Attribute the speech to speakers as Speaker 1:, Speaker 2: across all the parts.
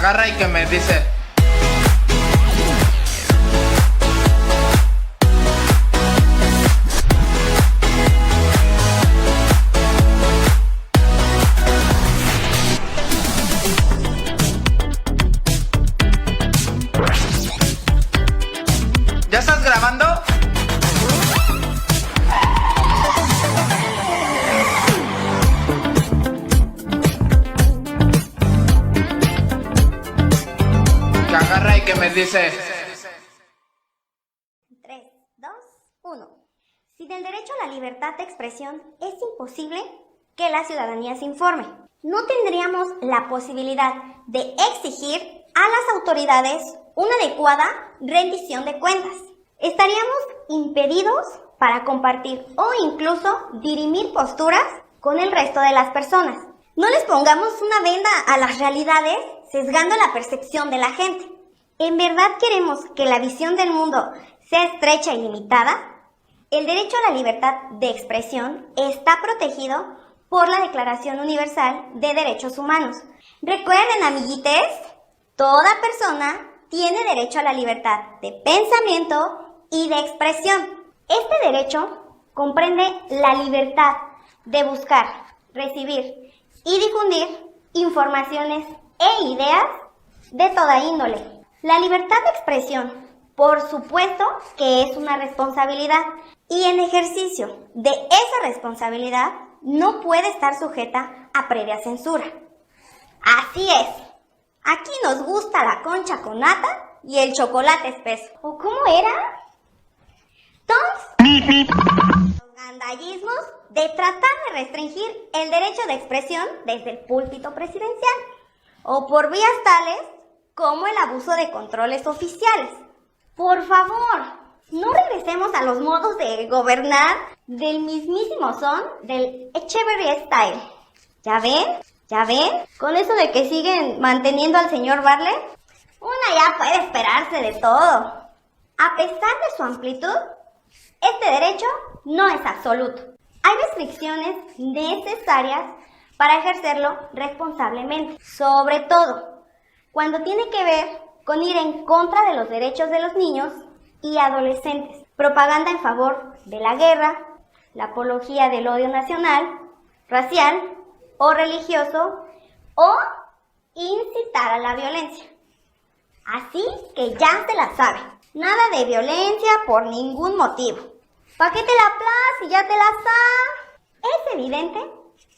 Speaker 1: agarra y que me dice. ¿Ya estás grabando? Que agarra y que me dice.
Speaker 2: 3, 2, 1. Si del derecho a la libertad de expresión es imposible que la ciudadanía se informe, no tendríamos la posibilidad de exigir a las autoridades una adecuada rendición de cuentas. Estaríamos impedidos para compartir o incluso dirimir posturas con el resto de las personas. No les pongamos una venda a las realidades sesgando la percepción de la gente. ¿En verdad queremos que la visión del mundo sea estrecha y limitada? El derecho a la libertad de expresión está protegido por la Declaración Universal de Derechos Humanos. Recuerden, amiguites, toda persona tiene derecho a la libertad de pensamiento y de expresión. Este derecho comprende la libertad de buscar, recibir y difundir informaciones e ideas de toda índole. La libertad de expresión, por supuesto que es una responsabilidad, y en ejercicio de esa responsabilidad no puede estar sujeta a previa censura. Así es, aquí nos gusta la concha con nata y el chocolate espeso. ¿O cómo era? Los gandallismos de tratar de restringir el derecho de expresión desde el púlpito presidencial, o por vías tales como el abuso de controles oficiales. Por favor, no regresemos a los modos de gobernar del mismísimo son del Echeverry Style. ¿Ya ven? ¿Ya ven? Con eso de que siguen manteniendo al señor Bartlett, una ya puede esperarse de todo. A pesar de su amplitud, este derecho no es absoluto. Hay restricciones necesarias para ejercerlo responsablemente, sobre todo cuando tiene que ver con ir en contra de los derechos de los niños y adolescentes, propaganda en favor de la guerra, la apología del odio nacional, racial o religioso, o incitar a la violencia. Así que ya se la sabe, nada de violencia por ningún motivo. ¿Para qué te la plas si ya te la sabes? Es evidente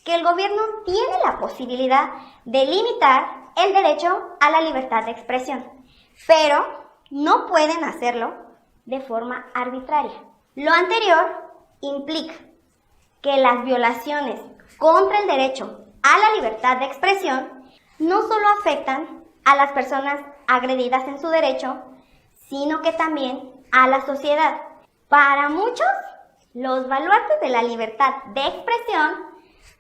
Speaker 2: que el gobierno tiene la posibilidad de limitar el derecho a la libertad de expresión, pero no pueden hacerlo de forma arbitraria. Lo anterior implica que las violaciones contra el derecho a la libertad de expresión no solo afectan a las personas agredidas en su derecho, sino que también a la sociedad. Para muchos, los baluartes de la libertad de expresión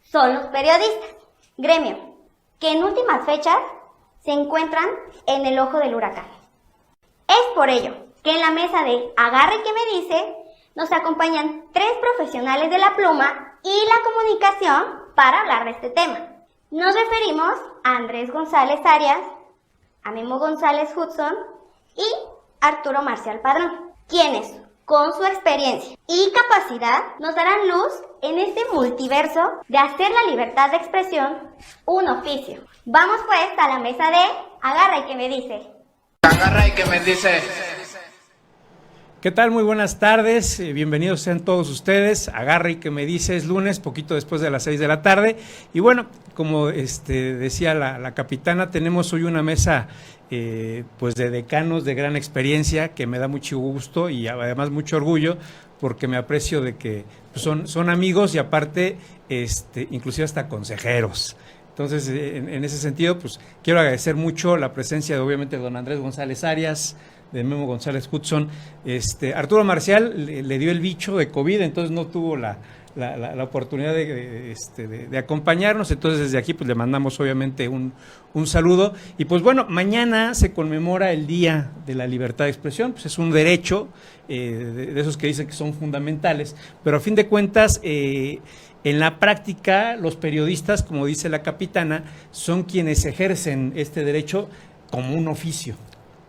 Speaker 2: son los periodistas, gremio, que en últimas fechas se encuentran en el ojo del huracán. Es por ello que en la mesa de Agarre que me dice nos acompañan 3 profesionales de la pluma y la comunicación para hablar de este tema. Nos referimos a Andrés González Arias, a Memo González Hudson y Arturo Marcial Padrón, quienes con su experiencia y capacidad nos darán luz en este multiverso de hacer la libertad de expresión un oficio. Vamos pues a la mesa de Agarra y que me dice.
Speaker 1: Agarra y que me dice.
Speaker 3: ¿Qué tal? Muy buenas tardes, bienvenidos sean todos ustedes. Agarra y que me dice, es lunes, poquito después de las 6 de la tarde. Y bueno, como decía la capitana, tenemos hoy una mesa pues de decanos de gran experiencia, que me da mucho gusto y además mucho orgullo, porque me aprecio de que pues, son amigos y aparte inclusive hasta consejeros. Entonces, en ese sentido, pues quiero agradecer mucho la presencia de, obviamente, don Andrés González Arias, de Memo González Hudson. Arturo Marcial le dio el bicho de COVID, entonces no tuvo la oportunidad de acompañarnos, entonces desde aquí pues le mandamos obviamente un saludo. Y pues bueno, mañana se conmemora el Día de la Libertad de Expresión, pues es un derecho de esos que dicen que son fundamentales, pero a fin de cuentas en la práctica los periodistas, como dice la capitana, son quienes ejercen este derecho como un oficio,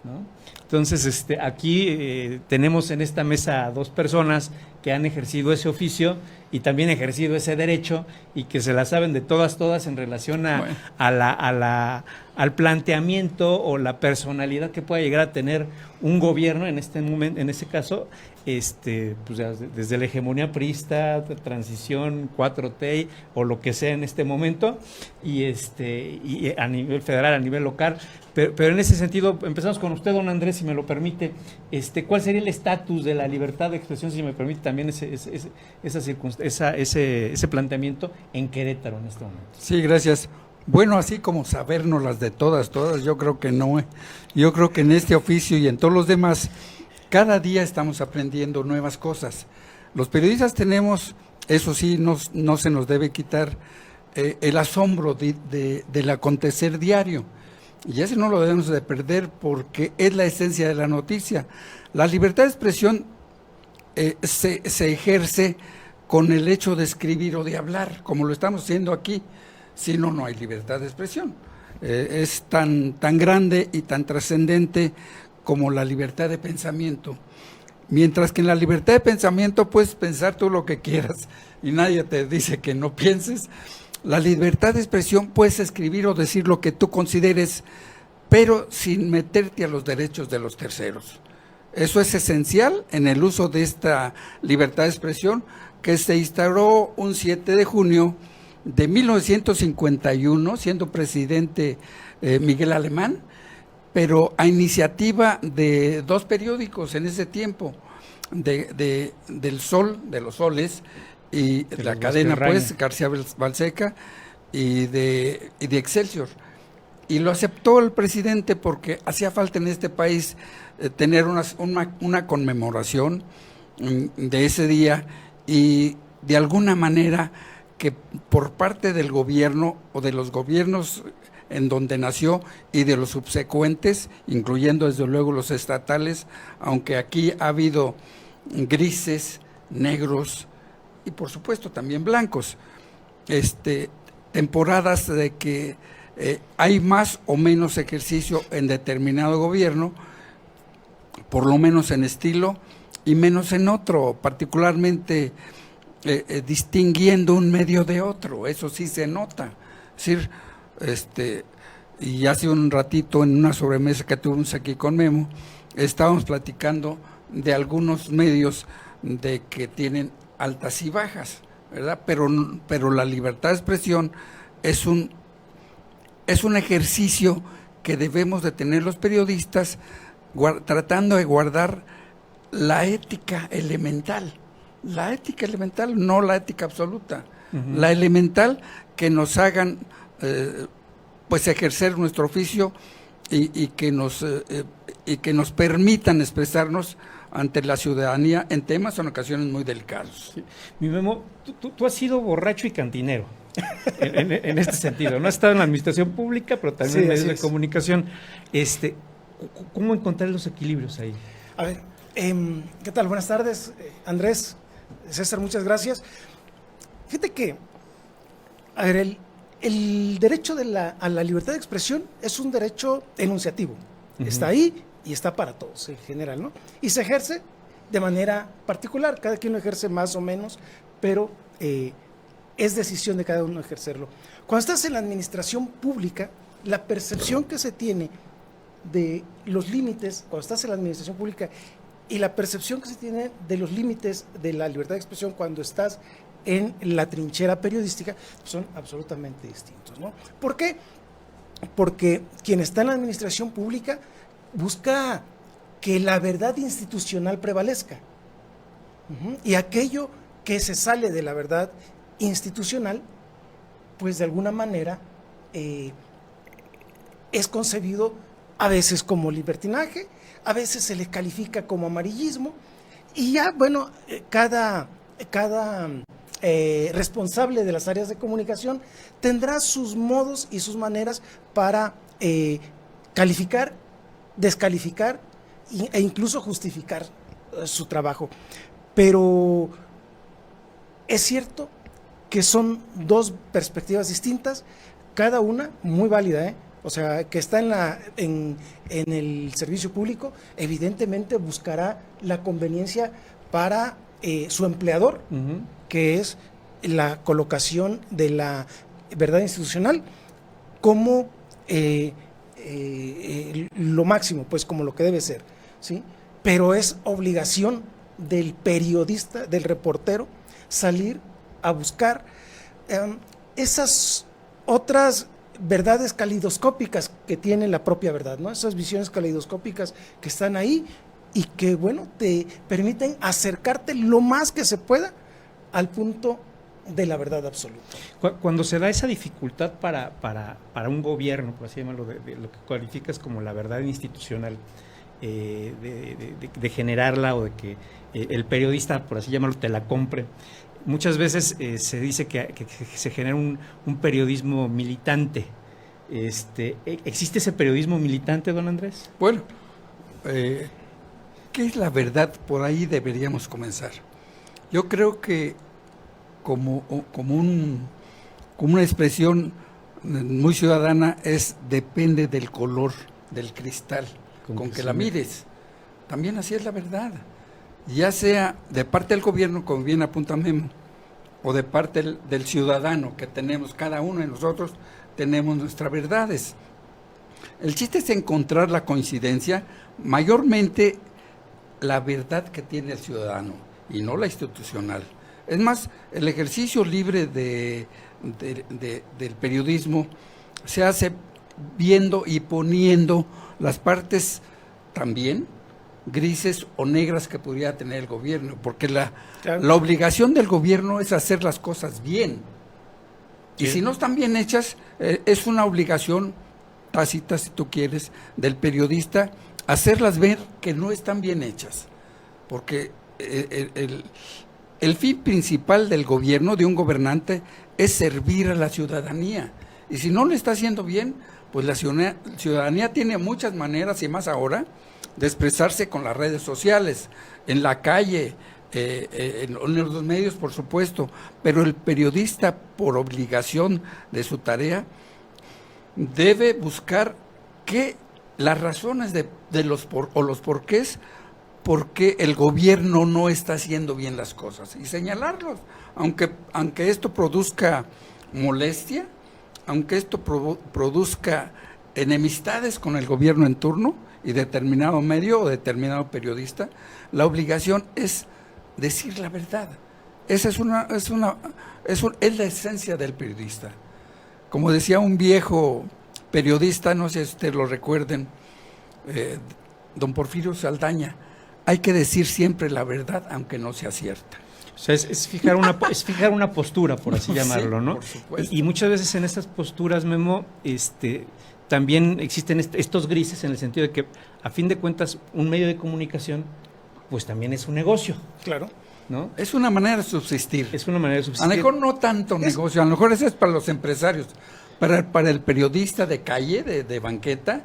Speaker 3: ¿no? Entonces, aquí tenemos en esta mesa a 2 personas que han ejercido ese oficio y también ejercido ese derecho y que se la saben de todas en relación al planteamiento o la personalidad que pueda llegar a tener un gobierno en este momento, en este caso, pues desde la hegemonía priista, transición, 4T o lo que sea en este momento, y a nivel federal, a nivel local. Pero en ese sentido, empezamos con usted, don Andrés, si me lo permite. ¿Cuál sería el estatus de la libertad de expresión, si me permite también ese planteamiento en Querétaro en este momento?
Speaker 4: Sí, gracias. Bueno, así como sabérnoslas de todas, yo creo que no. Yo creo que en este oficio y en todos los demás, cada día estamos aprendiendo nuevas cosas. Los periodistas tenemos, eso sí, no se nos debe quitar el asombro del acontecer diario. Y ese no lo debemos de perder porque es la esencia de la noticia. La libertad de expresión se ejerce con el hecho de escribir o de hablar, como lo estamos haciendo aquí. Si no, no hay libertad de expresión. Es tan grande y tan trascendente como la libertad de pensamiento. Mientras que en la libertad de pensamiento puedes pensar tú lo que quieras y nadie te dice que no pienses. La libertad de expresión puedes escribir o decir lo que tú consideres, pero sin meterte a los derechos de los terceros. Eso es esencial en el uso de esta libertad de expresión que se instauró un 7 de junio de 1951, siendo presidente Miguel Alemán, pero a iniciativa de 2 periódicos en ese tiempo, del Sol, de los Soles, y de la cadena pues García Balseca y de Excelsior. Y lo aceptó el presidente porque hacía falta en este país tener una conmemoración de ese día y de alguna manera que por parte del gobierno o de los gobiernos en donde nació y de los subsecuentes, incluyendo desde luego los estatales, aunque aquí ha habido grises, negros y por supuesto también blancos, temporadas de que hay más o menos ejercicio en determinado gobierno, por lo menos en estilo y menos en otro, particularmente distinguiendo un medio de otro, eso sí se nota. Es decir, y hace un ratito en una sobremesa que tuvimos aquí con Memo, estábamos platicando de algunos medios de que tienen altas y bajas, ¿verdad? Pero la libertad de expresión es un ejercicio que debemos de tener los periodistas tratando de guardar la ética elemental, no la ética absoluta, la elemental que nos hagan pues ejercer nuestro oficio y que nos permitan expresarnos ante la ciudadanía en temas en ocasiones muy delicados.
Speaker 3: Sí. Mi Memo, tú has sido borracho y cantinero en este sentido, no has estado en la administración pública, pero también en medios de comunicación. ¿Cómo encontrar los equilibrios ahí?
Speaker 5: A ver, ¿qué tal? Buenas tardes, Andrés, César, muchas gracias. Fíjate que, a ver, el derecho a la libertad de expresión es un derecho enunciativo. Está ahí y está para todos en general, ¿no? Y se ejerce de manera particular, cada quien lo ejerce más o menos, pero es decisión de cada uno ejercerlo. Cuando estás en la administración pública, la percepción que se tiene de los límites, cuando estás en la administración pública, y la percepción que se tiene de los límites de la libertad de expresión cuando estás en la trinchera periodística, son absolutamente distintos, ¿no? ¿Por qué? Porque quien está en la administración pública busca que la verdad institucional prevalezca. Y aquello que se sale de la verdad institucional, pues de alguna manera es concebido a veces como libertinaje, a veces se le califica como amarillismo, y ya, bueno, cada responsable de las áreas de comunicación tendrá sus modos y sus maneras para calificar, descalificar e incluso justificar su trabajo. Pero es cierto que son 2 perspectivas distintas, cada una muy válida, o sea, que está en el servicio público, evidentemente buscará la conveniencia para su empleador,
Speaker 3: Ujú.
Speaker 5: que es la colocación de la verdad institucional como lo máximo, pues como lo que debe ser, ¿sí? Pero es obligación del periodista, del reportero, salir a buscar esas otras verdades calidoscópicas que tiene la propia verdad, ¿no? Esas visiones calidoscópicas que están ahí y que, bueno, te permiten acercarte lo más que se pueda al punto de la verdad absoluta.
Speaker 3: Cuando se da esa dificultad para un gobierno, por así llamarlo, de lo que cualificas como la verdad institucional, de generarla o de que el periodista, por así llamarlo, te la compre, muchas veces se dice que se genera un periodismo militante. ¿Existe ese periodismo militante, don Andrés?
Speaker 4: Bueno, ¿qué es la verdad? Por ahí deberíamos comenzar. Yo creo que como una expresión muy ciudadana depende del color del cristal con que la mires. También así es la verdad. Ya sea de parte del gobierno, como bien apunta Memo, o de parte del ciudadano que tenemos, cada uno de nosotros tenemos nuestras verdades. El chiste es encontrar la coincidencia, mayormente la verdad que tiene el ciudadano y no la institucional. Es más, el ejercicio libre del periodismo se hace viendo y poniendo las partes también grises o negras que podría tener el gobierno, porque la obligación del gobierno es hacer las cosas bien. Y si no están bien hechas, es una obligación tácita, si tú quieres, del periodista hacerlas ver que no están bien hechas. Porque el fin principal del gobierno, de un gobernante, es servir a la ciudadanía. Y si no lo está haciendo bien, pues la ciudadanía tiene muchas maneras, y más ahora, de expresarse con las redes sociales, en la calle, en los medios, por supuesto, pero el periodista, por obligación de su tarea, debe buscar las razones de los porqués, porque el gobierno no está haciendo bien las cosas, y señalarlos, aunque esto produzca molestia, aunque esto produzca enemistades con el gobierno en turno y determinado medio o determinado periodista, la obligación es decir la verdad. Esa es la esencia del periodista. Como decía un viejo periodista, no sé si ustedes lo recuerden, don Porfirio Saldaña, hay que decir siempre la verdad aunque no sea cierta.
Speaker 3: O sea, es fijar una postura, por así llamarlo, ¿no?
Speaker 4: Por supuesto.
Speaker 3: Y muchas veces en estas posturas, Memo, también existen estos grises, en el sentido de que, a fin de cuentas, un medio de comunicación, pues también es un negocio,
Speaker 5: Claro.
Speaker 3: ¿no?
Speaker 4: Es una manera de subsistir.
Speaker 3: Es una manera de
Speaker 4: A
Speaker 3: subsistir.
Speaker 4: lo mejor no tanto negocio, a lo mejor eso es para los empresarios, para el periodista de calle, de banqueta,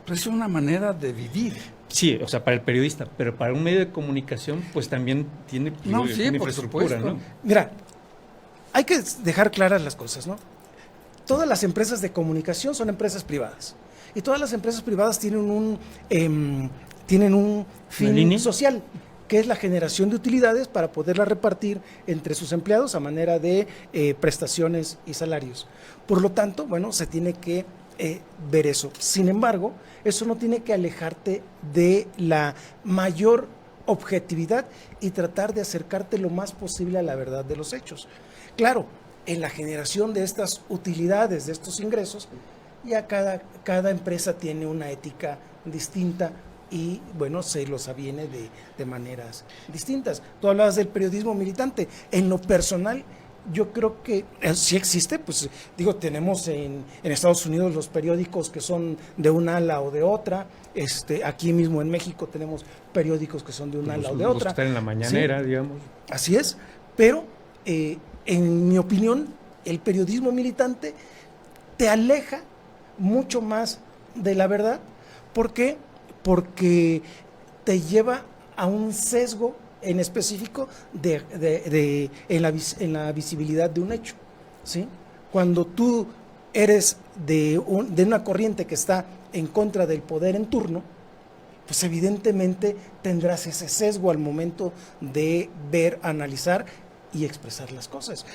Speaker 4: pues es una manera de vivir.
Speaker 3: Sí, o sea, para el periodista, pero para un medio de comunicación, pues también tiene
Speaker 4: No, sí,
Speaker 3: una
Speaker 4: por
Speaker 3: infraestructura,
Speaker 4: supuesto.
Speaker 3: ¿no?
Speaker 5: Mira, hay que dejar claras las cosas, ¿no? Todas las empresas de comunicación son empresas privadas. Y todas las empresas privadas tienen un fin
Speaker 3: línea?
Speaker 5: social, que es la generación de utilidades para poderlas repartir entre sus empleados a manera de prestaciones y salarios. Por lo tanto, bueno, se tiene que ver eso. Sin embargo, eso no tiene que alejarte de la mayor objetividad y tratar de acercarte lo más posible a la verdad de los hechos. Claro, en la generación de estas utilidades, de estos ingresos, ya cada empresa tiene una ética distinta y, bueno, se los aviene de maneras distintas. Tú hablabas del periodismo militante. En lo personal, yo creo que sí existe, pues digo, tenemos en Estados Unidos los periódicos que son de un ala o de otra, aquí mismo en México tenemos periódicos que son de un ala o de
Speaker 3: Los
Speaker 5: otra.
Speaker 3: que están en la mañanera,
Speaker 5: ¿sí?
Speaker 3: digamos.
Speaker 5: Así es, pero en mi opinión, el periodismo militante te aleja mucho más de la verdad. ¿Por qué? Porque te lleva a un sesgo en específico en la visibilidad de un hecho, ¿sí? Cuando tú eres de una corriente que está en contra del poder en turno, pues evidentemente tendrás ese sesgo al momento de ver, analizar y expresar las cosas.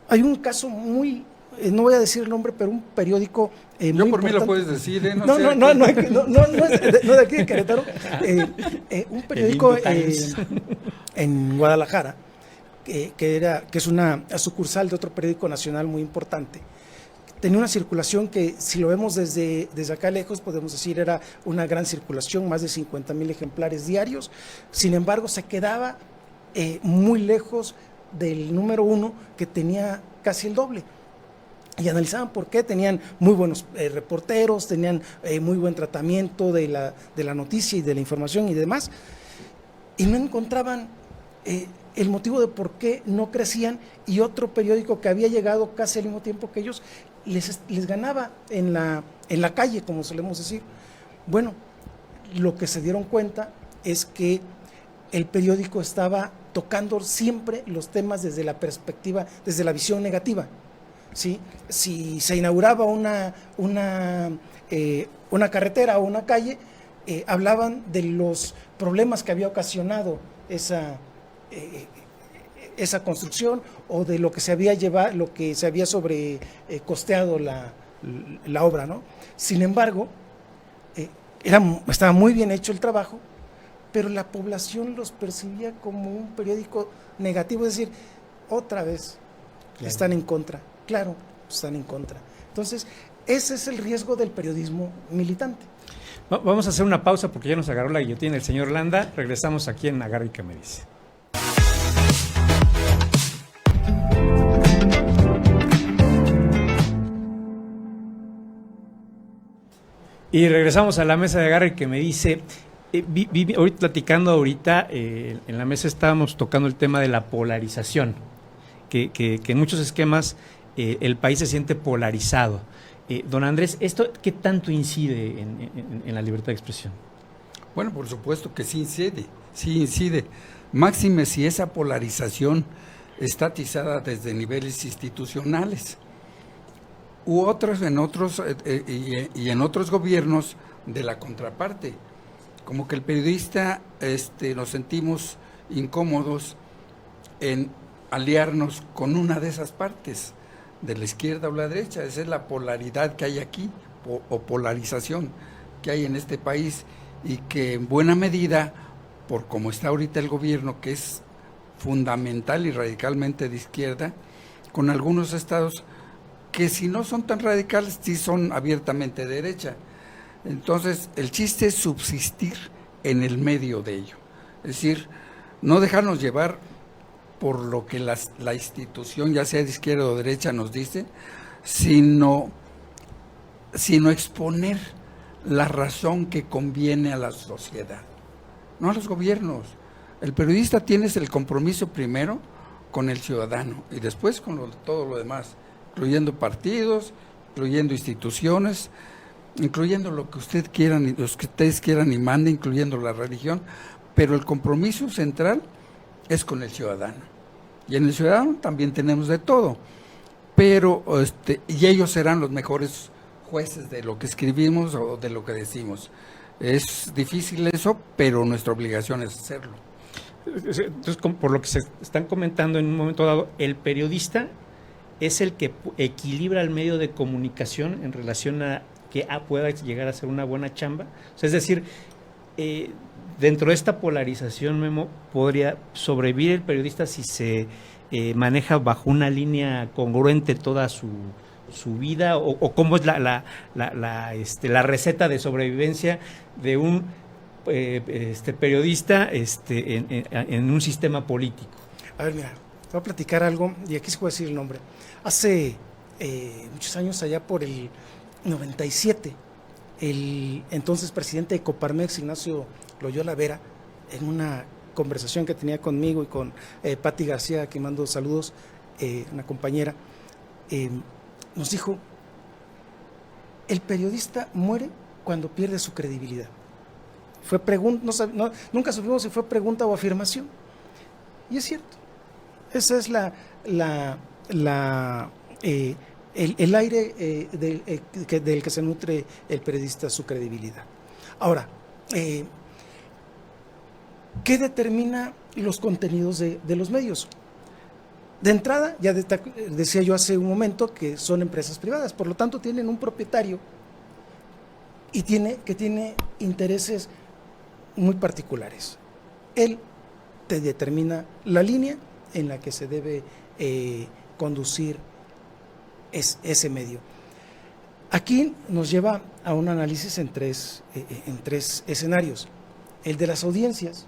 Speaker 5: Hay un caso muy, no voy a decir el nombre, pero un periódico
Speaker 4: Yo
Speaker 5: muy
Speaker 4: por mí lo
Speaker 5: importante.
Speaker 4: puedes decir, ¿eh?
Speaker 5: No es de aquí de Querétaro. Un periódico
Speaker 3: Indo Times.
Speaker 5: en Guadalajara, que es una sucursal de otro periódico nacional muy importante. Tenía una circulación que, si lo vemos desde acá lejos, podemos decir era una gran circulación, más de 50,000 ejemplares diarios. Sin embargo, se quedaba muy lejos del número 1, que tenía casi el doble. Y analizaban por qué. Tenían muy buenos reporteros, tenían muy buen tratamiento de la noticia y de la información y demás, y no encontraban el motivo de por qué no crecían, y otro periódico que había llegado casi al mismo tiempo que ellos les ganaba en la calle, como solemos decir. Bueno, lo que se dieron cuenta es que el periódico estaba tocando siempre los temas desde la perspectiva, desde la visión negativa, ¿sí? Si se inauguraba una carretera o una calle, hablaban de los problemas que había ocasionado esa construcción, o de lo que se había llevado, lo que se había costeado la obra, ¿no? Sin embargo, estaba muy bien hecho el trabajo, pero la población los percibía como un periódico negativo, es decir, otra vez están en contra. Claro, están en contra. Entonces, ese es el riesgo del periodismo militante.
Speaker 3: Vamos a hacer una pausa porque ya nos agarró la guillotina el señor Landa. Regresamos aquí en Agarra y que me dice. Y regresamos a la mesa de Agarra y que me dice, ahorita en la mesa estábamos tocando el tema de la polarización, que en muchos esquemas el país se siente polarizado. Don Andrés, ¿esto qué tanto incide en la libertad de expresión?
Speaker 4: Bueno, por supuesto que sí incide. Máxime si esa polarización está atizada desde niveles institucionales u otros y en otros gobiernos de la contraparte. Como que el periodista nos sentimos incómodos en aliarnos con una de esas partes, de la izquierda o la derecha. Esa es la polaridad que hay aquí, o polarización que hay en este país, y que en buena medida, por cómo está ahorita el gobierno, que es fundamental y radicalmente de izquierda, con algunos estados que si no son tan radicales, sí son abiertamente de derecha. Entonces, el chiste es subsistir en el medio de ello. Es decir, no dejarnos llevar por lo que la institución, ya sea de izquierda o derecha, nos dice, sino exponer la razón que conviene a la sociedad, no a los gobiernos. El periodista tiene el compromiso primero con el ciudadano y después con todo lo demás, incluyendo partidos, incluyendo instituciones, incluyendo lo que ustedes quieran y manden, incluyendo la religión, pero el compromiso central es con el ciudadano. Y en el ciudadano también tenemos de todo, pero y ellos serán los mejores jueces de lo que escribimos o de lo que decimos. Es difícil eso, pero nuestra obligación es hacerlo.
Speaker 3: Entonces, por lo que se están comentando en un momento dado, el periodista es el que equilibra el medio de comunicación en relación a que pueda llegar a ser una buena chamba. O sea, es decir, dentro de esta polarización, Memo, ¿podría sobrevivir el periodista si se maneja bajo una línea congruente toda su vida? ¿O cómo es la receta de sobrevivencia de un periodista en un sistema político?
Speaker 5: A ver, mira, te voy a platicar algo, y aquí se puede decir el nombre. Hace muchos años, allá por el 97, el entonces presidente de Coparmex, Ignacio Loyola Vera, en una conversación que tenía conmigo y con Pati García, que mando saludos, una compañera, nos dijo: el periodista muere cuando pierde su credibilidad. Fue nunca supimos si fue pregunta o afirmación, y es cierto. Esa es el aire del que se nutre el periodista, su credibilidad. Ahora, ¿qué determina los contenidos de los medios? De entrada, ya decía yo hace un momento que son empresas privadas, por lo tanto tienen un propietario y que tiene intereses muy particulares. Él te determina la línea en la que se debe conducir ese medio. Aquí nos lleva a un análisis en tres escenarios: el de las audiencias,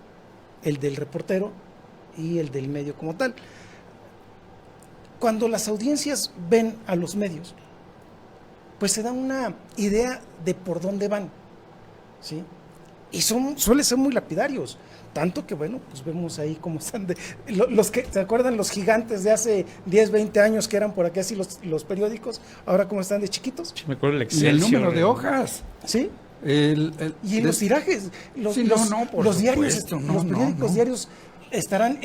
Speaker 5: el del reportero y el del medio como tal. Cuando las audiencias ven a los medios, pues se dan una idea de por dónde van, ¿sí? Y suelen ser muy lapidarios, tanto que, bueno, pues vemos ahí cómo están los que, ¿se acuerdan los gigantes de hace 10, 20 años que eran por aquí así los periódicos? Ahora cómo están de chiquitos.
Speaker 3: Sí, me acuerdo el
Speaker 4: Y
Speaker 3: Excelsior.
Speaker 4: el número de hojas.
Speaker 5: ¿Sí? Y los tirajes, los diarios,
Speaker 4: supuesto,
Speaker 5: los periódicos diarios estarán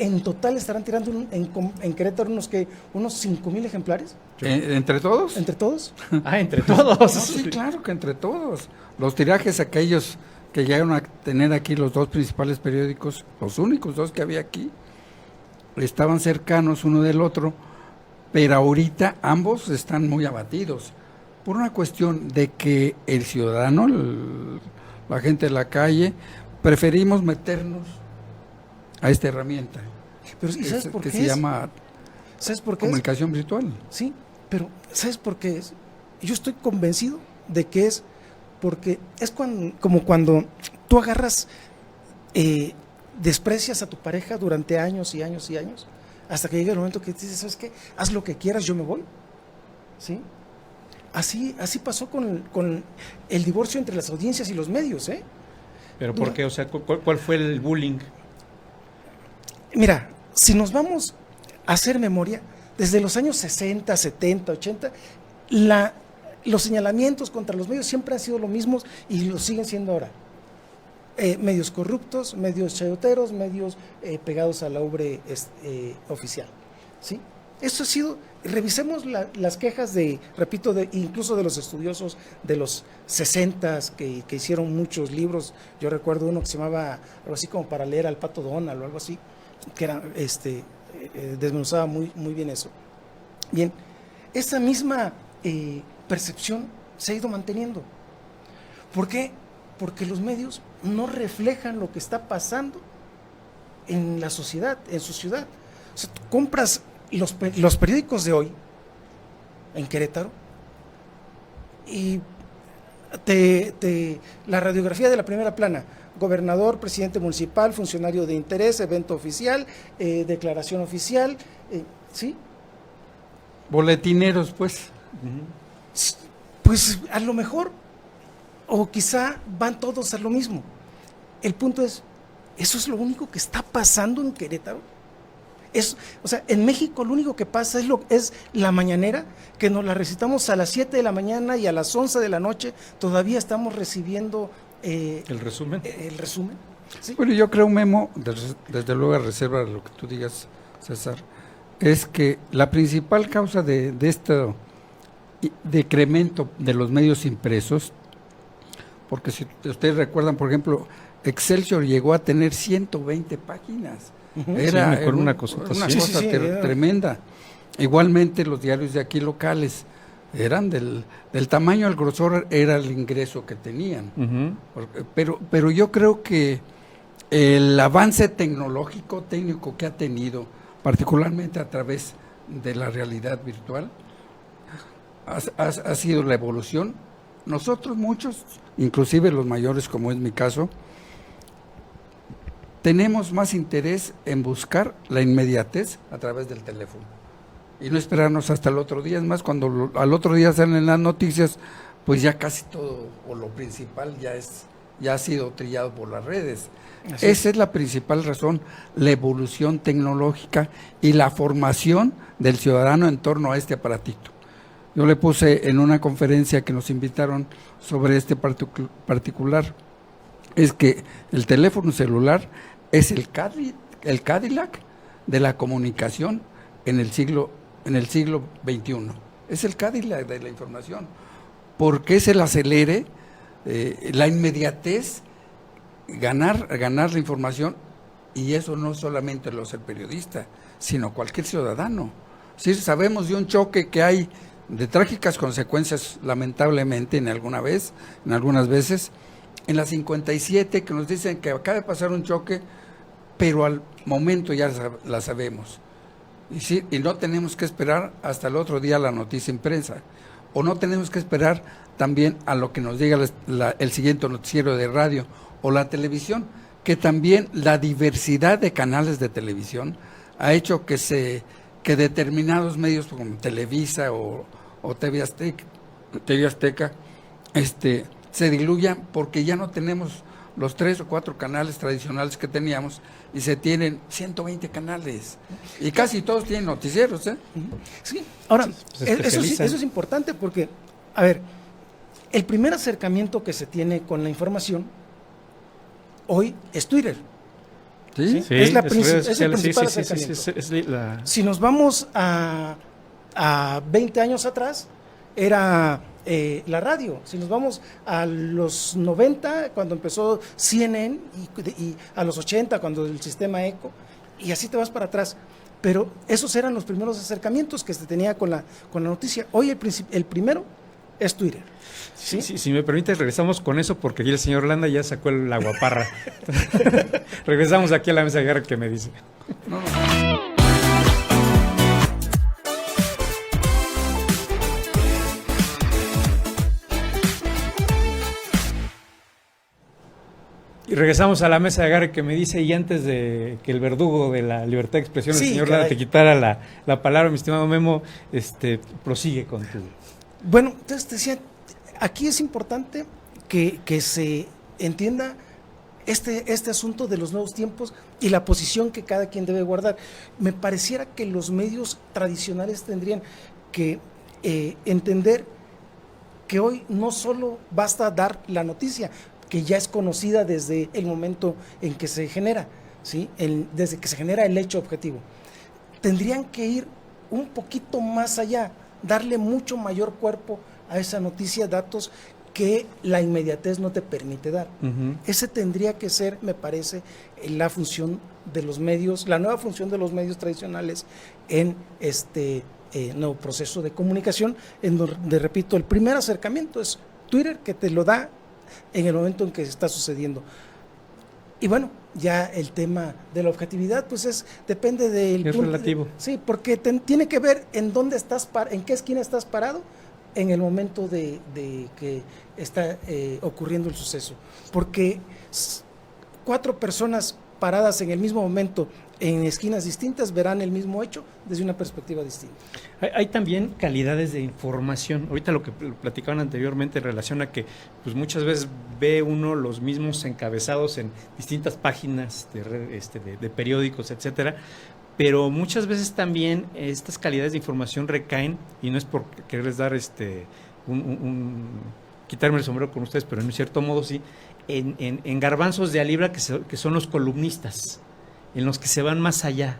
Speaker 5: tirando en Querétaro unos 5,000 ejemplares.
Speaker 4: ¿Entre todos?
Speaker 5: ¿Entre todos?
Speaker 3: Ah, entre todos.
Speaker 4: No, sí, claro que entre todos. Los tirajes aquellos que llegaron a tener aquí los dos principales periódicos, los únicos dos que había aquí, estaban cercanos uno del otro, pero ahorita ambos están muy abatidos por una cuestión de que el ciudadano, la gente de la calle, preferimos meternos a esta herramienta.
Speaker 5: Pero ¿y sabes por qué
Speaker 4: se llama
Speaker 5: ¿Sabes por qué
Speaker 4: comunicación virtual.
Speaker 5: Sí, pero ¿sabes por qué es? Yo estoy convencido de que es porque es como cuando tú agarras, desprecias a tu pareja durante años y años y años, hasta que llega el momento que te dices, ¿sabes qué? Haz lo que quieras, yo me voy. ¿Sí? Así pasó con el divorcio entre las audiencias y los medios, ¿eh?
Speaker 3: ¿Pero por qué? O sea, ¿cuál fue el bullying?
Speaker 5: Mira, si nos vamos a hacer memoria, desde los años 60, 70, 80, los señalamientos contra los medios siempre han sido lo mismos y lo siguen siendo ahora. Medios corruptos, medios chayoteros, medios pegados a la ubre oficial. ¿Sí? Eso ha sido, revisemos las quejas incluso de los estudiosos de los 60s que hicieron muchos libros. Yo recuerdo uno que se llamaba algo así como Para leer al Pato Donald o algo así, que era desmenuzaba muy, muy bien eso. Bien, esa misma percepción se ha ido manteniendo. ¿Por qué? Porque los medios no reflejan lo que está pasando en la sociedad, en su ciudad. O sea, tú compras los periódicos de hoy en Querétaro y la radiografía de la primera plana: gobernador, presidente municipal, funcionario de interés, evento oficial, declaración oficial, ¿sí?
Speaker 4: Boletineros, pues.
Speaker 5: Pues a lo mejor, o quizá van todos a lo mismo. El punto es, ¿eso es lo único que está pasando en Querétaro? O sea, en México lo único que pasa es la mañanera, que nos la recitamos a las 7 de la mañana y a las 11 de la noche todavía estamos recibiendo
Speaker 3: ¿El resumen?
Speaker 5: El resumen. ¿Sí?
Speaker 4: Bueno, yo creo, Memo, desde luego a reserva de lo que tú digas, César, es que la principal causa de este decremento de los medios impresos, porque si ustedes recuerdan, por ejemplo, Excelsior llegó a tener 120 páginas. Era
Speaker 3: una cosa
Speaker 4: tremenda. Igualmente los diarios de aquí locales eran del tamaño, el grosor era el ingreso que tenían. Pero yo creo que el avance tecnológico, técnico que ha tenido, particularmente a través de la realidad virtual, ha sido la evolución. Nosotros muchos, inclusive los mayores como es mi caso, tenemos más interés en buscar la inmediatez a través del teléfono y no esperarnos hasta el otro día. Es más, cuando al otro día salen las noticias, pues ya casi todo o lo principal ya ha sido trillado por las redes. Esa es la principal razón, la evolución tecnológica y la formación del ciudadano en torno a este aparatito. Yo le puse en una conferencia que nos invitaron sobre este particular, es que el teléfono celular es el Cadillac de la comunicación en el siglo XXI. es el Cadillac de la información, porque es el acelere, la inmediatez, ganar la información, y eso no solamente lo hace el periodista, sino cualquier ciudadano. Si sabemos de un choque que hay de trágicas consecuencias, lamentablemente, en algunas veces, en la 57, que nos dicen que acaba de pasar un choque, pero al momento ya la sabemos. Y no tenemos que esperar hasta el otro día la noticia en prensa, o no tenemos que esperar también a lo que nos diga el siguiente noticiero de radio o la televisión, que también la diversidad de canales de televisión ha hecho que determinados medios como Televisa o TV Azteca se diluyan, porque ya no tenemos los 3 o 4 canales tradicionales que teníamos, y se tienen 120 canales, y casi todos tienen noticieros, ¿eh?
Speaker 5: Sí, ahora,
Speaker 3: Se
Speaker 5: eso
Speaker 3: especializan.
Speaker 5: es importante porque, a ver, el primer acercamiento que se tiene con la información hoy es Twitter.
Speaker 4: ¿Sí?
Speaker 3: Sí,
Speaker 5: Es
Speaker 3: las redes
Speaker 5: es el
Speaker 3: sociales,
Speaker 5: principal
Speaker 3: sí,
Speaker 5: acercamiento.
Speaker 3: es la-
Speaker 5: Si nos vamos a 20 años atrás, era la radio. Si nos vamos a los 90, cuando empezó CNN, y a los 80, cuando el sistema ECO, y así te vas para atrás. Pero esos eran los primeros acercamientos que se tenía con la noticia. Hoy el primero es Twitter. ¿Sí?
Speaker 3: Si me permites, regresamos con eso, porque aquí el señor Landa ya sacó la guaparra. Regresamos aquí a la mesa de guerra que me dice. Y regresamos a la mesa de agarre que me dice, y antes de que el verdugo de la libertad de expresión,
Speaker 5: Sí,
Speaker 3: el señor
Speaker 5: caray.
Speaker 3: Landa, te quitara la palabra, mi estimado Memo, prosigue con tu...
Speaker 5: Bueno, entonces te decía, aquí es importante que se entienda este asunto de los nuevos tiempos y la posición que cada quien debe guardar. Me pareciera que los medios tradicionales tendrían que entender que hoy no solo basta dar la noticia, que ya es conocida desde el momento en que se genera, ¿sí? Desde que se genera el hecho objetivo. Tendrían que ir un poquito más allá, darle mucho mayor cuerpo a esa noticia, datos que la inmediatez no te permite dar. Ese tendría que ser, me parece, la función de los medios, la nueva función de los medios tradicionales en este nuevo proceso de comunicación, en donde, repito, el primer acercamiento es Twitter, que te lo da en el momento en que está sucediendo. Y bueno, ya el tema de la objetividad, pues depende del
Speaker 3: Es relativo.
Speaker 5: Sí, porque tiene que ver en dónde estás, en qué esquina estás parado en el momento de que está ocurriendo el suceso. Porque 4 personas paradas en el mismo momento en esquinas distintas verán el mismo hecho desde una perspectiva distinta.
Speaker 3: Hay también calidades de información. Ahorita lo que platicaban anteriormente en relación a que pues muchas veces ve uno los mismos encabezados en distintas páginas de periódicos, etcétera, pero muchas veces también estas calidades de información recaen, y no es por quererles dar quitarme el sombrero con ustedes, pero en un cierto modo sí, en garbanzos de a libra que son los columnistas, en los que se van más allá,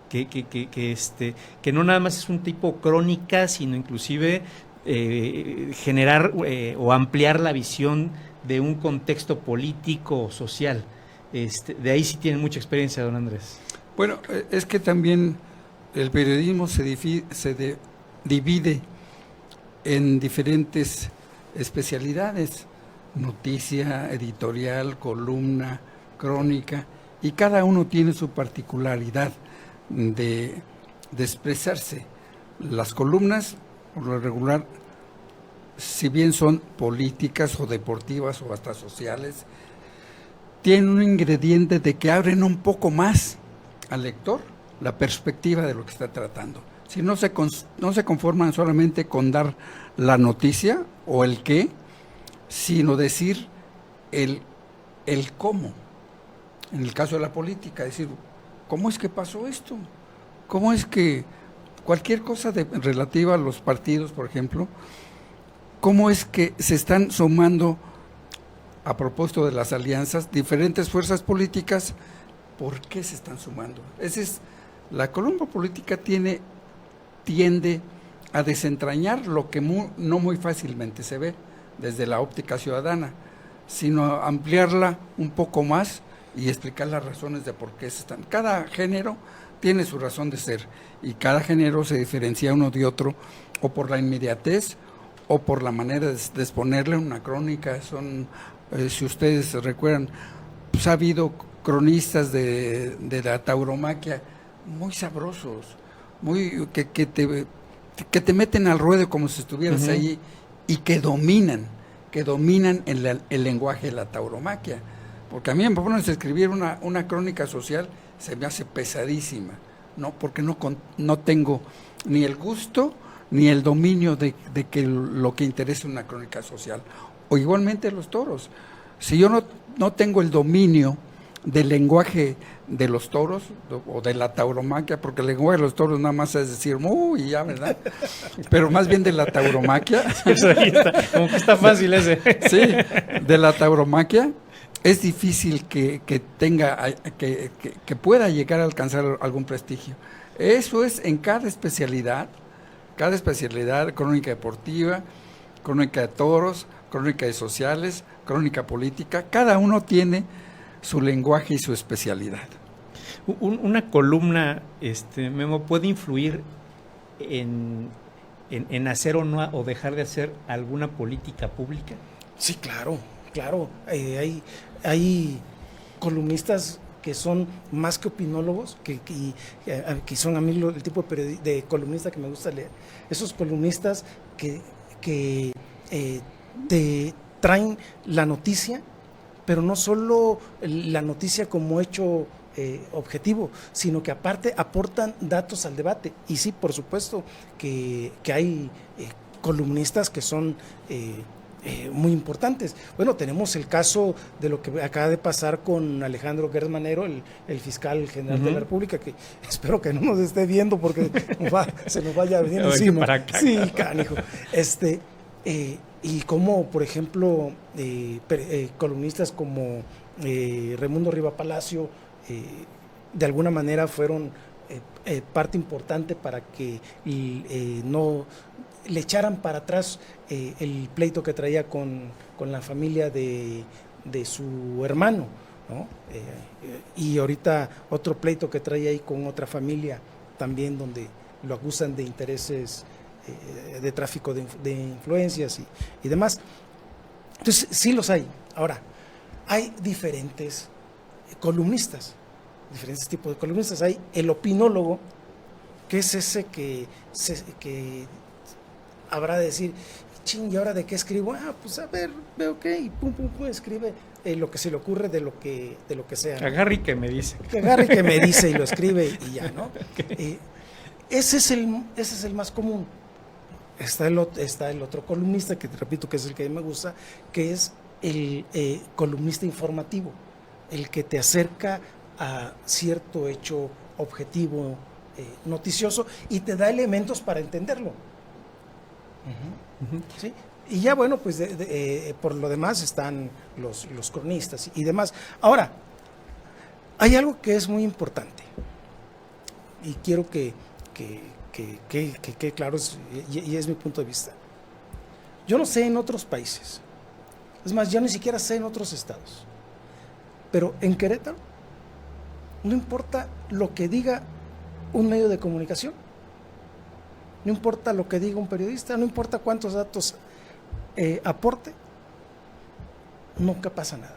Speaker 3: que no nada más es un tipo crónica, sino inclusive generar o ampliar la visión de un contexto político o social. De ahí sí tienen mucha experiencia, don Andrés.
Speaker 4: Bueno, es que también el periodismo se divide en diferentes especialidades: noticia, editorial, columna, crónica, y cada uno tiene su particularidad de expresarse. Las columnas, por lo regular, si bien son políticas o deportivas o hasta sociales, tienen un ingrediente de que abren un poco más al lector la perspectiva de lo que está tratando. Si no se conforman solamente con dar la noticia o el qué, sino decir el cómo. En el caso de la política, decir, ¿cómo es que pasó esto? ¿Cómo es que cualquier cosa relativa a los partidos, por ejemplo, cómo es que se están sumando, a propósito de las alianzas, diferentes fuerzas políticas? ¿Por qué se están sumando? La columna política tiende a desentrañar lo que no muy fácilmente se ve desde la óptica ciudadana, sino ampliarla un poco más y explicar las razones de por qué están. Cada género tiene su razón de ser y cada género se diferencia uno de otro o por la inmediatez o por la manera de exponerle una crónica. Son, si ustedes recuerdan, pues ha habido cronistas de la tauromaquia muy sabrosos, muy que te meten al ruedo como si estuvieras ahí y que dominan el lenguaje de la tauromaquia. Porque a mí me ponen a escribir una crónica social, se me hace pesadísima, ¿no? Porque no tengo ni el gusto ni el dominio de que lo que interesa una crónica social. O igualmente los toros. Si yo no tengo el dominio del lenguaje de los toros o de la tauromaquia, porque el lenguaje de los toros nada más es decir, y ya, ¿verdad? Pero más bien de la tauromaquia.
Speaker 3: Eso ahí está, como que está fácil ese.
Speaker 4: Sí, de la tauromaquia es difícil que pueda llegar a alcanzar algún prestigio. Eso es en cada especialidad, crónica deportiva, crónica de toros, crónica de sociales, crónica política, cada uno tiene su lenguaje y su especialidad.
Speaker 3: Una columna, Memo, puede influir en hacer o no o dejar de hacer alguna política pública.
Speaker 5: Sí, claro. Hay columnistas que son más que opinólogos, que son a mí el tipo de columnista que me gusta leer. Esos columnistas que te traen la noticia, pero no solo la noticia como hecho objetivo, sino que aparte aportan datos al debate. Y sí, por supuesto que hay columnistas que son muy importantes. Bueno, tenemos el caso de lo que acaba de pasar con Alejandro Gertz Manero, el fiscal general de la República, que espero que no nos esté viendo porque se nos vaya a venir encima.
Speaker 3: Para acá.
Speaker 5: Sí, canijo. Y como, por ejemplo, columnistas como Raimundo Riva Palacio, de alguna manera fueron parte importante para que no le echaran para atrás el pleito que traía con la familia de su hermano, ¿no? Y ahorita otro pleito que trae ahí con otra familia también, donde lo acusan de intereses de tráfico de influencias y demás. Entonces sí los hay. Ahora, hay diferentes columnistas, diferentes tipos de columnistas. Hay el opinólogo, que es ese que habrá de decir, ¿y ahora de qué escribo? Pues a ver, veo qué, y pum, escribe lo que se le ocurre de lo que sea, ¿no?
Speaker 3: Agarre y que me dice.
Speaker 5: Que agarre y que me dice y lo escribe y ya, ¿no? Okay. Ese es el más común. Está el otro columnista, que te repito que es el que a mí me gusta, que es el columnista informativo, el que te acerca a cierto hecho objetivo, noticioso, y te da elementos para entenderlo. ¿Sí? Y ya, bueno, pues por lo demás están los cronistas y demás. Ahora, hay algo que es muy importante y quiero que claro, y es mi punto de vista. Yo no sé en otros países, es más, yo ni siquiera sé en otros estados, pero en Querétaro no importa lo que diga un medio de comunicación, no importa lo que diga un periodista, no importa cuántos datos aporte, nunca pasa nada.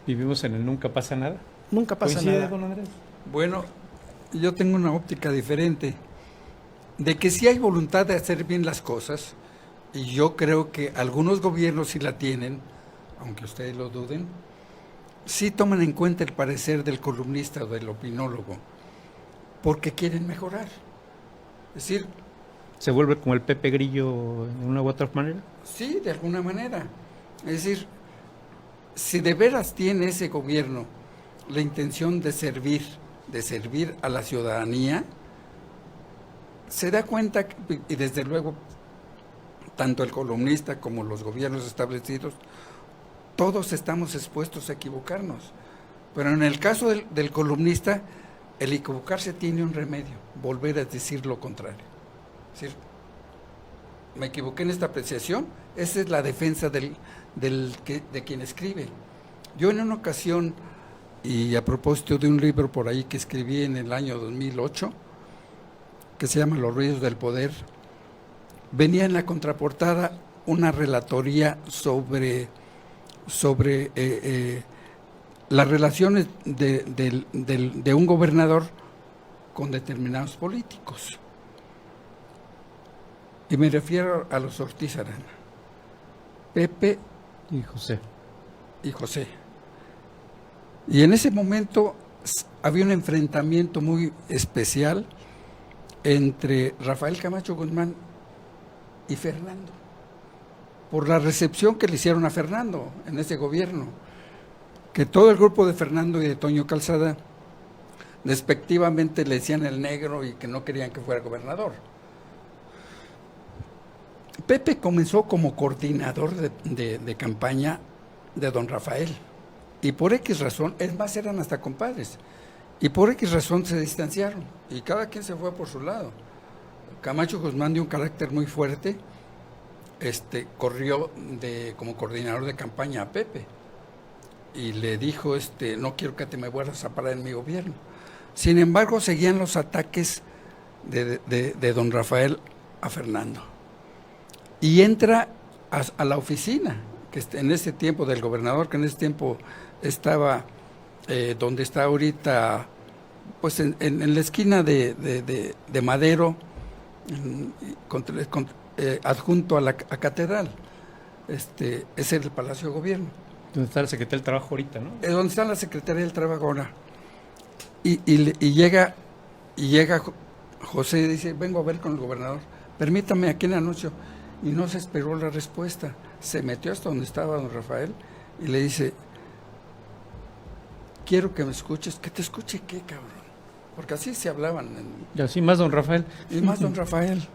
Speaker 3: Vivimos en el nunca pasa nada.
Speaker 5: Nunca pasa
Speaker 3: ¿Coincide,
Speaker 5: nada.
Speaker 3: don Andrés?
Speaker 4: Bueno, yo tengo una óptica diferente, de que sí hay voluntad de hacer bien las cosas, y yo creo que algunos gobiernos sí la tienen, aunque ustedes lo duden, sí toman en cuenta el parecer del columnista o del opinólogo, porque quieren mejorar. Es decir,
Speaker 3: ¿se vuelve como el Pepe Grillo de una u otra manera?
Speaker 4: sí, de alguna manera. Es decir, si de veras tiene ese gobierno la intención de servir a la ciudadanía, se da cuenta, y desde luego, tanto el columnista como los gobiernos establecidos, todos estamos expuestos a equivocarnos. Pero en el caso del columnista, el equivocarse tiene un remedio: volver a decir lo contrario. Es decir, me equivoqué en esta apreciación. Esa es la defensa de quien escribe. Yo en una ocasión, y a propósito de un libro por ahí que escribí en el año 2008, que se llama Los ruidos del poder, venía en la contraportada una relatoría sobre las relaciones de un gobernador con determinados políticos. Y me refiero a los Ortiz Arana, Pepe
Speaker 3: Y José.
Speaker 4: y José. Y en ese momento había un enfrentamiento muy especial entre Rafael Camacho Guzmán y Fernando, por la recepción que le hicieron a Fernando en ese gobierno, que todo el grupo de Fernando y de Toño Calzada despectivamente le decían el negro y que no querían que fuera gobernador. Pepe comenzó como coordinador de campaña de don Rafael, y por X razón, es más, eran hasta compadres, y por X razón se distanciaron, y cada quien se fue por su lado. Camacho Guzmán, de un carácter muy fuerte, corrió como coordinador de campaña a Pepe, y le dijo, no quiero que te me vuelvas a parar en mi gobierno. Sin embargo, seguían los ataques de don Rafael a Fernando. Y entra a la oficina, que en ese tiempo del gobernador, que en ese tiempo estaba donde está ahorita, pues en la esquina de Madero, adjunto a la catedral. Es el Palacio de Gobierno.
Speaker 3: Donde está la Secretaría del Trabajo ahorita, ¿no?
Speaker 4: Es donde está la Secretaría del Trabajo ahora. Y llega José y dice, vengo a ver con el gobernador, permítame aquí en el anuncio. Y no se esperó la respuesta, se metió hasta donde estaba don Rafael y le dice, quiero que me escuches. ¿Que te escuche qué, cabrón? Porque así se hablaban.
Speaker 3: Y así más don Rafael.
Speaker 4: Y más don Rafael.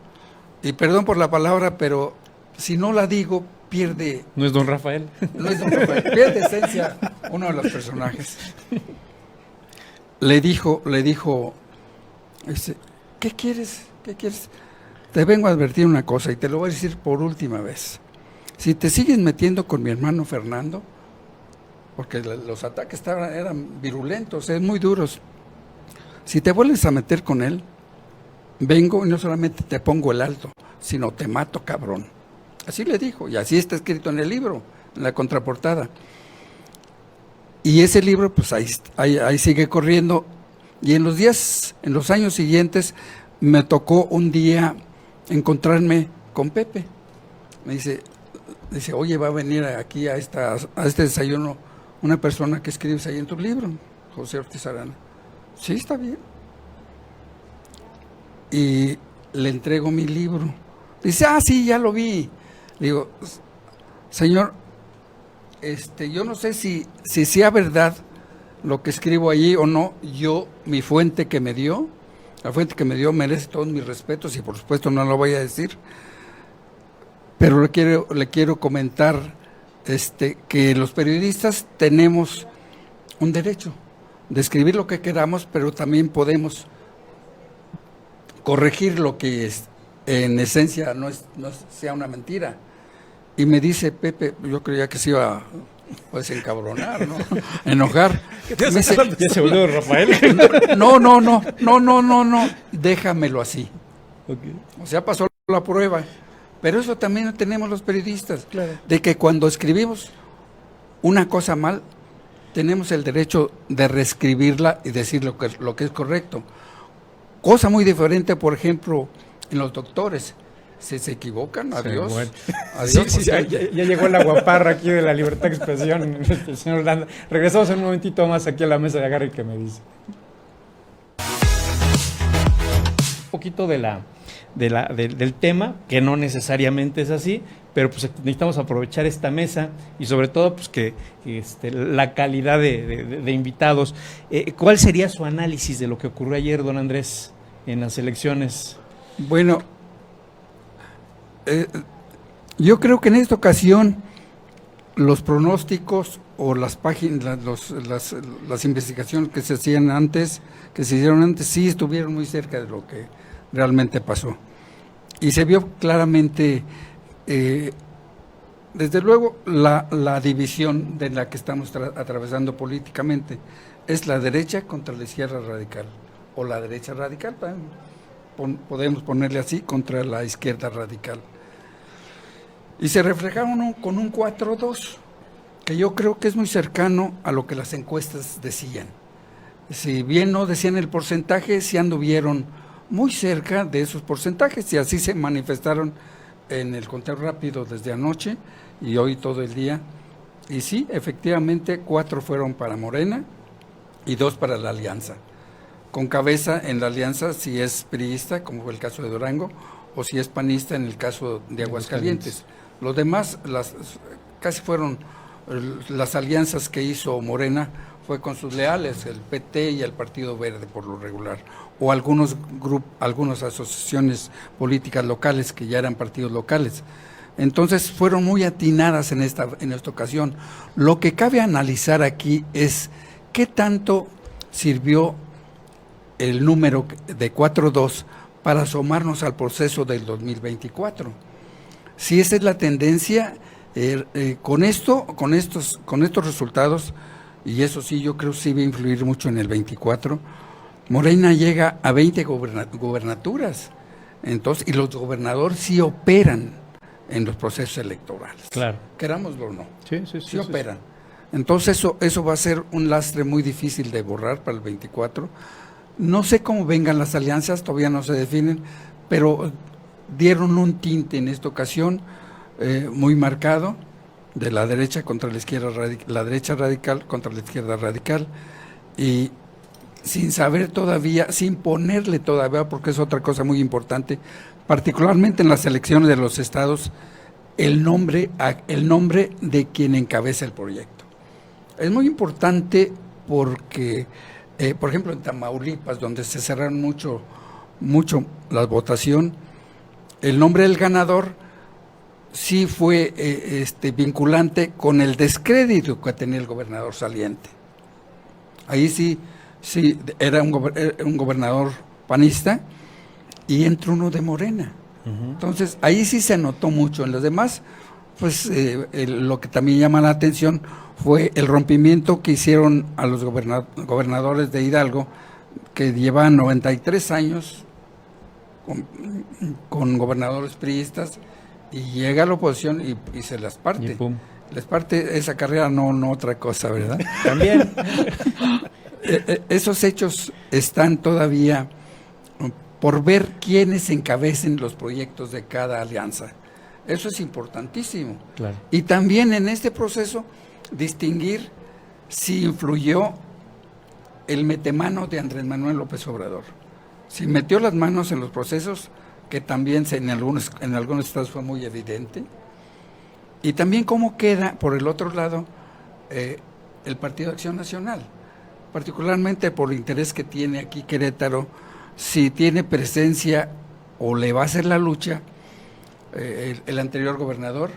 Speaker 4: Y perdón por la palabra, pero si no la digo, pierde...
Speaker 3: No es don Rafael.
Speaker 4: No es don Rafael, pierde esencia uno de los personajes. Le dijo, ¿qué quieres? ¿Qué quieres? Te vengo a advertir una cosa y te lo voy a decir por última vez. Si te sigues metiendo con mi hermano Fernando, porque los ataques eran virulentos, muy duros, si te vuelves a meter con él, vengo y no solamente te pongo el alto, sino te mato, cabrón. Así le dijo, y así está escrito en el libro, en la contraportada. Y ese libro, pues ahí sigue corriendo. Y en los años siguientes, me tocó un día encontrarme con Pepe. Me dice, oye, va a venir aquí a este desayuno una persona que escribes ahí en tu libro, José Ortiz Arana. Sí, está bien. Y le entrego mi libro. Dice, sí, ya lo vi. Le digo, señor, yo no sé si sea verdad lo que escribo allí o no. Mi fuente que me dio, la fuente que me dio merece todos mis respetos y por supuesto no lo voy a decir, pero le quiero comentar que los periodistas tenemos un derecho de escribir lo que queramos, pero también podemos corregir lo que en esencia no sea una mentira. Y me dice Pepe, yo creía que se iba a encabronar, ¿no? Enojar. Me dice,
Speaker 3: ¿Ya se volvió Rafael?
Speaker 4: No, déjamelo así.
Speaker 3: Okay.
Speaker 4: O sea, pasó la prueba. Pero eso también tenemos los periodistas,
Speaker 5: Claro.
Speaker 4: de que cuando escribimos una cosa mal, tenemos el derecho de reescribirla y decir lo que es correcto. Cosa muy diferente, por ejemplo, en los doctores. Si se equivocan, adiós.
Speaker 3: Sí, bueno.
Speaker 4: Adiós.
Speaker 3: Sí, ya llegó la guaparra aquí de la libertad de expresión, el señor Landa. Regresamos en un momentito más aquí a la mesa de Agarre y que me dice. Un poquito del tema, que no necesariamente es así, pero pues necesitamos aprovechar esta mesa y sobre todo pues que la calidad de invitados. ¿Cuál sería su análisis de lo que ocurrió ayer, don Andrés, en las elecciones?
Speaker 4: Bueno, yo creo que en esta ocasión los pronósticos o las páginas, las investigaciones que se hicieron antes, sí estuvieron muy cerca de lo que realmente pasó. y se vio claramente, desde luego, la división de la que estamos atravesando políticamente. Es la derecha contra la izquierda radical, o la derecha radical, podemos ponerle así, contra la izquierda radical. Y se reflejaron con un 4-2, que yo creo que es muy cercano a lo que las encuestas decían. Si bien no decían el porcentaje, sí anduvieron muy cerca de esos porcentajes, y así se manifestaron en el conteo rápido desde anoche y hoy todo el día. Y sí, efectivamente, 4 fueron para Morena y 2 para la Alianza, con cabeza en la Alianza si es priista, como fue el caso de Durango, o si es panista en el caso de Aguascalientes. Los demás, casi fueron las alianzas que hizo Morena, fue con sus leales, el PT y el Partido Verde por lo regular, o algunas asociaciones políticas locales que ya eran partidos locales. Entonces fueron muy atinadas en esta ocasión. Lo que cabe analizar aquí es qué tanto sirvió el número de 4-2 para asomarnos al proceso del 2024. Si esa es la tendencia, con estos resultados, y eso sí yo creo sí va a influir mucho en el 24, Morena llega a 20 gubernaturas, entonces, y los gobernadores sí operan en los procesos electorales.
Speaker 3: Claro.
Speaker 4: Querámoslo o no.
Speaker 3: Sí
Speaker 4: operan. Entonces eso va a ser un lastre muy difícil de borrar para el 24. No sé cómo vengan las alianzas, todavía no se definen, pero dieron un tinte en esta ocasión muy marcado de la derecha contra la izquierda la derecha radical contra la izquierda radical, y sin saber todavía, sin ponerle todavía, porque es otra cosa muy importante, particularmente en las elecciones de los estados, el nombre de quien encabeza el proyecto. Es muy importante porque, por ejemplo, en Tamaulipas, donde se cerraron mucho la votación, el nombre del ganador sí fue vinculante con el descrédito que tenía el gobernador saliente. Ahí sí era un gobernador panista y entró uno de Morena. Entonces ahí sí se notó mucho. En los demás, pues lo que también llama la atención fue el rompimiento que hicieron a los gobernadores de Hidalgo, que llevaban 93 años con gobernadores priistas, y llega a la oposición y se las parte.
Speaker 3: Y pum.
Speaker 4: Les parte esa carrera, no otra cosa, ¿verdad?
Speaker 3: También.
Speaker 4: Esos hechos están todavía por ver quiénes encabecen los proyectos de cada alianza. Eso es importantísimo.
Speaker 3: Claro.
Speaker 4: Y también en este proceso distinguir si influyó el metemano de Andrés Manuel López Obrador. Si metió las manos en los procesos, que también en algunos estados fue muy evidente. Y también cómo queda, por el otro lado, el Partido de Acción Nacional, particularmente por el interés que tiene aquí Querétaro, si tiene presencia o le va a hacer la lucha el anterior gobernador,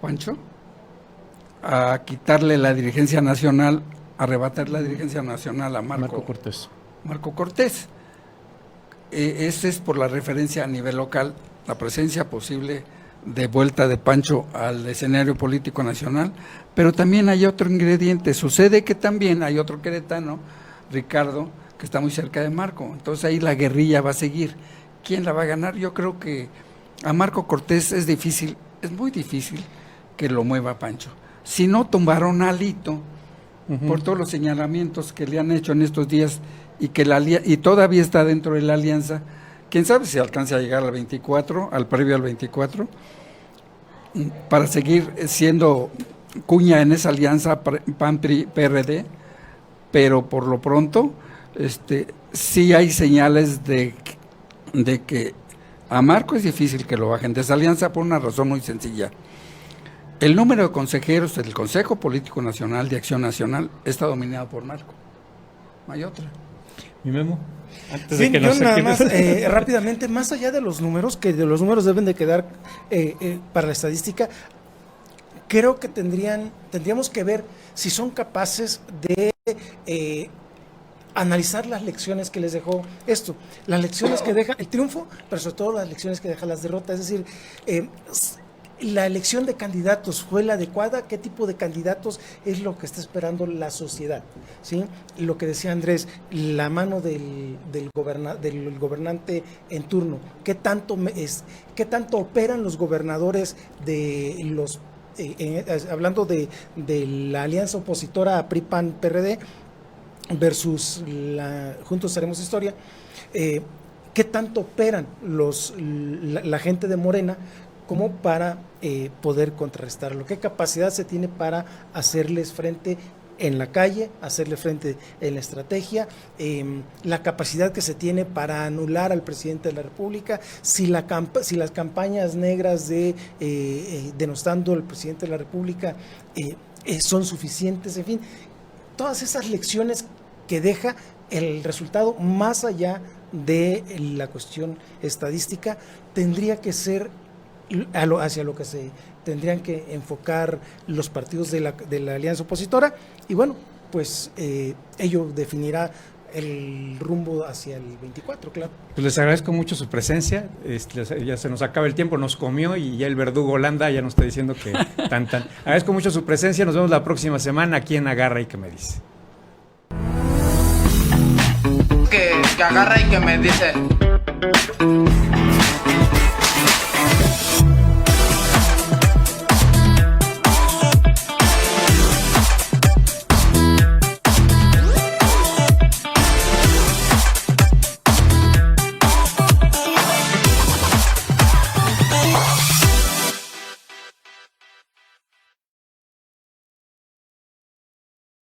Speaker 4: Pancho, a quitarle la dirigencia nacional, arrebatar la dirigencia nacional a Marco Cortés. Ese es por la referencia a nivel local, la presencia posible de vuelta de Pancho al escenario político nacional, pero también hay otro ingrediente. Sucede que también hay otro queretano, Ricardo, que está muy cerca de Marco. Entonces ahí la guerrilla va a seguir. ¿Quién la va a ganar? Yo creo que a Marco Cortés es muy difícil que lo mueva Pancho. Si no tumbaron a Alito, por todos los señalamientos que le han hecho en estos días, y todavía está dentro de la alianza, quién sabe si alcanza a llegar al previo al 24, para seguir siendo cuña en esa alianza PAN-PRI-PRD, pero por lo pronto sí hay señales de que a Marco es difícil que lo bajen de esa alianza por una razón muy sencilla. El número de consejeros del Consejo Político Nacional de Acción Nacional está dominado por Marco. No hay otra.
Speaker 3: Mi Memo. Antes
Speaker 5: Sí,
Speaker 3: de que
Speaker 5: yo
Speaker 3: nos
Speaker 5: nada
Speaker 3: saquemos.
Speaker 5: más, rápidamente, más allá de los números, que de los números deben de quedar para la estadística, creo que tendríamos que ver si son capaces de analizar las lecciones que les dejó esto, las lecciones que deja el triunfo, pero sobre todo las lecciones que deja las derrotas. Es decir, la elección de candidatos fue la adecuada, qué tipo de candidatos es lo que está esperando la sociedad, ¿sí? Lo que decía Andrés, la mano del gobernante en turno, qué tanto operan los gobernadores de los hablando de la alianza opositora PRI-PAN-PRD versus Juntos Haremos Historia, qué tanto operan la gente de Morena como para poder contrarrestarlo, qué capacidad se tiene para hacerles frente en la calle, hacerle frente en la estrategia, la capacidad que se tiene para anular al presidente de la República, si las campañas negras denostando al presidente de la República son suficientes, en fin, todas esas lecciones que deja el resultado más allá de la cuestión estadística tendría que ser hacia lo que se tendrían que enfocar los partidos de la alianza opositora, y bueno, pues ello definirá el rumbo hacia el 24, claro.
Speaker 3: Pues les agradezco mucho su presencia, ya se nos acaba el tiempo, nos comió y ya el verdugo Holanda ya nos está diciendo que tan. Agradezco mucho su presencia, nos vemos la próxima semana aquí en Agarra y que me dice.
Speaker 1: Que agarra y que me dice.